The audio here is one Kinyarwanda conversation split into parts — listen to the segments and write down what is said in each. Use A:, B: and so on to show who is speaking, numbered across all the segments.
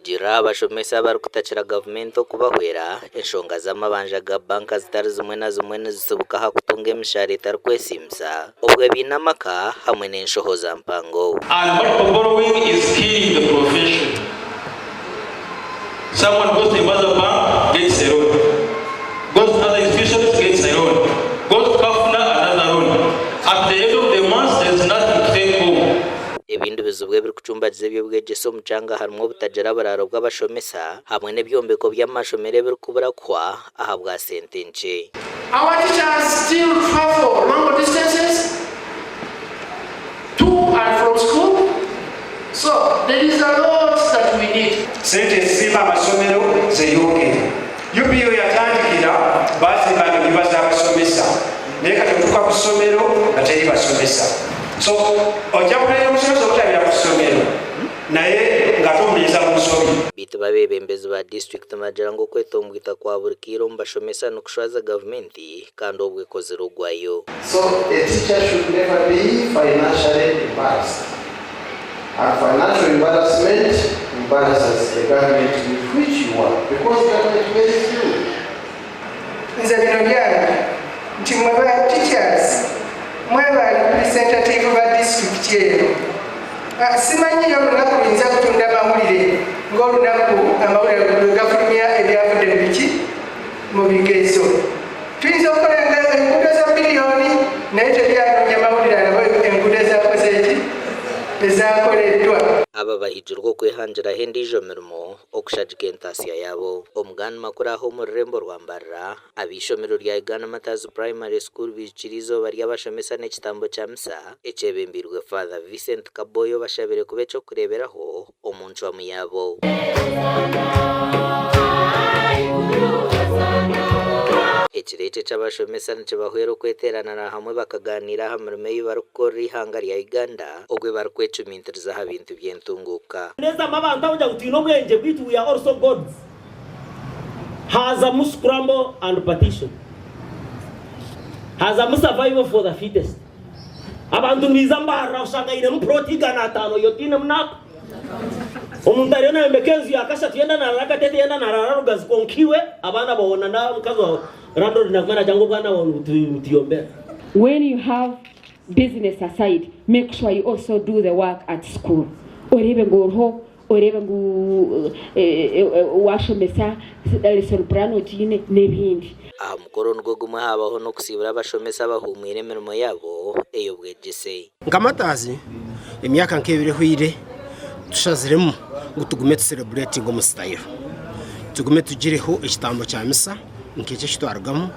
A: nikigira abashomesa bari kutakira Gavumenti okubahwera enshonga z'amabanja ga banka zitari zimwe na zimwe nizisoboka kutunga emishahara etari kwesimisa obwe biine amaka hamwe n'enshoho za mpango.
B: And borrowing is killing the profession. Someone goes to another bank, gets a loan. Goes to other institutions, gets a loan. Goes to Kafuna, another loan. At the end of the month, there's nothing to take home.
A: Ibindi bizubwe biri kucumbagiza by'Obwegyese omu kyanga harimo obutagira abararo bw'abashomesa hamwe n'ebyombeko by'amashomero biri kuburakwa aha bwa sente nkye.
C: Our teachers still travel long distances to and from school, so there is a lot that we need.
D: Sente zimba amasomero zeyongera. UPO yatandikira bazimba ennyumba z'abasomesa naye kati tutuuka ku ssomero nga teri basomesa. So ojja kulera omusomesa obutabira ku ssomero naye nga tomuliza mu musomi.
A: Bitu babebembezi ba district magira ngo kwetombwita kwa buri kiro mu bashomesa n'okushwaza Gavumenti kandi obwekozero gwayo.
E: So a teacher should never be financially embarrassed. And financial embarrassment embarrasses the government with which you work because government pays you.
F: Nze bino byange nti mweba teachers mweba representative ba district eno. Simanyi olunaku luyinza kutunda amawulire ng'olunaku amawulire gafulumya ebyavudde biki mu bigezo. Tuyinza okukola enguudo za miliyoni naye tebyanoonya amawulire alabo enguudo ezakoze eki ezakoleddwa.
A: Aba bahijirwa okwehanjiraho endiijo mirimo okushagika entaasya yaabo. Omugani makuru aho omu rurembo rwa Mbarara ab'ishomero rya Uganda Matazi Primary School biikira izooba ry'abashomesa n'ekitambo kya misa ekyebembirwe Father Vincent Kaboyo bashabire kuba ekyokureeberaho omu ncwamu yaabo. Ekireke ky'abashomesa nikibahwera okweteranira hamwe bakaganira aha mirimo ei barikukorera ihanga rya Uganda ogwe barikwecumintirizaho ebintu by'entunguuka.
G: Neza abantu aho tuine obwengye bwitu we are also gods. Haza mu scramble and partition. Haza mu survival for the fittest. Abantu niza Mbarara usanga ine mu protigana 5 yotine mnako. Omuntu ariyo naembekezi yakashatu yenda naraka tete yenda narara rugazi konkiwe abana baona na mukazo rando linagana jango bwana utiombea.
H: When you have business aside, make sure you also do the work at school. Orebe ngorho, orebe ngu washomesa lesson plan otine nebindi.
A: Aha mukoro nigwo gumwe habaho no kusibira abashomesa bahumwire emirimo yabo ey'Obwegyese.
I: Nkamatazi emyaka nk'ebiri hwire tushaziremu ngo tugume celebrating omu style. Tugume tugireho ekitambo kya misa nk'ekyo kitwarugamo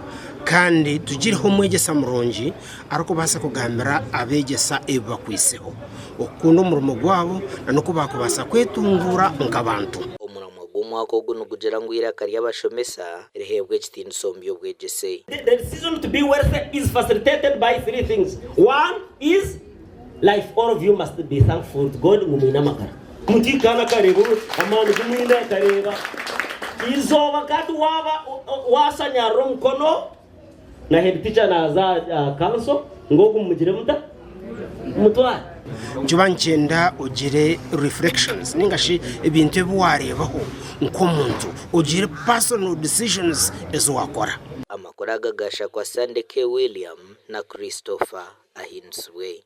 I: kandi tugireho omwegyesa murungi arikubasa kugambira abegyesa ebi bakwiseho okukunda omurimo gwabo n'oku bakubasa kwetungura nk'abantu. Omurimo gw'omwaka ogu nigugira ngu iraka ry'abashomesa riheebwe ekitiinisa omu by'Obwegyese.
G: The decision to be wealthy is facilitated by 3 things. One is life. All of you must be thankful to God. Mumina makara mutikana karebu amani kumina kareba izo wakati waba wasanya ronkono na head teacher na za council ngoku mugire muta mutwa
I: njuba nkyenda ugire reflections ningashi ebintu ebiwarebaho nk'omuntu ugire personal decisions ezo wakora.
A: Amakuru agagasha kwa Sande K. William na Christopher Ahindugire.